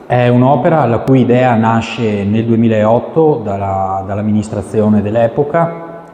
È un'opera la cui idea nasce nel 2008 dall'amministrazione dell'epoca,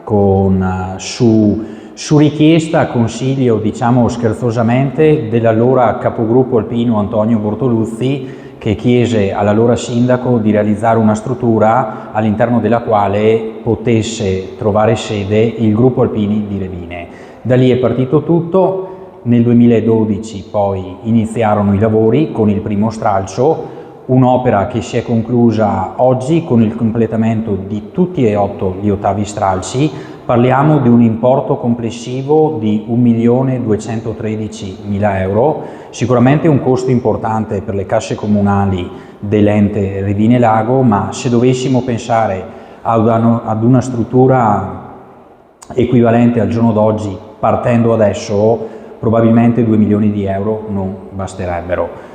su richiesta, consiglio, diciamo scherzosamente, dell'allora capogruppo alpino Antonio Bortoluzzi, che chiese all'allora sindaco di realizzare una struttura all'interno della quale potesse trovare sede il gruppo alpini di Revine. Da lì è partito tutto. Nel 2012 poi iniziarono i lavori con il primo stralcio, un'opera che si è conclusa oggi con il completamento di tutti e 8 gli ottavi stralci. Parliamo di un importo complessivo di 1.213.000 euro, sicuramente un costo importante per le casse comunali dell'ente Revine Lago, ma se dovessimo pensare ad una struttura equivalente al giorno d'oggi, partendo adesso, probabilmente 2 milioni di euro non basterebbero.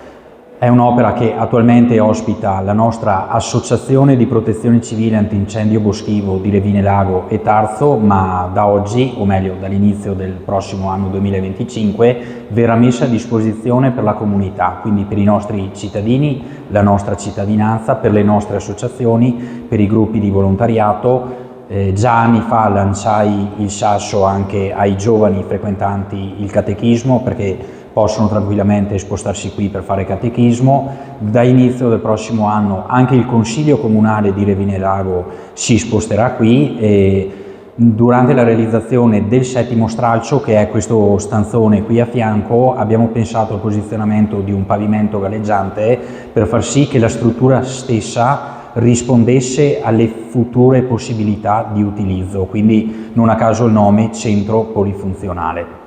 È un'opera che attualmente ospita la nostra Associazione di Protezione Civile Antincendio Boschivo di Revine Lago e Tarzo, ma da oggi, o meglio dall'inizio del prossimo anno 2025, verrà messa a disposizione per la comunità, quindi per i nostri cittadini, la nostra cittadinanza, per le nostre associazioni, per i gruppi di volontariato. Già anni fa lanciai il sasso anche ai giovani frequentanti il catechismo, perché possono tranquillamente spostarsi qui per fare catechismo. Da inizio del prossimo anno anche il Consiglio Comunale di Revine Lago si sposterà qui e durante la realizzazione del settimo stralcio, che è questo stanzone qui a fianco, abbiamo pensato al posizionamento di un pavimento galleggiante per far sì che la struttura stessa rispondesse alle future possibilità di utilizzo, quindi non a caso il nome centro polifunzionale.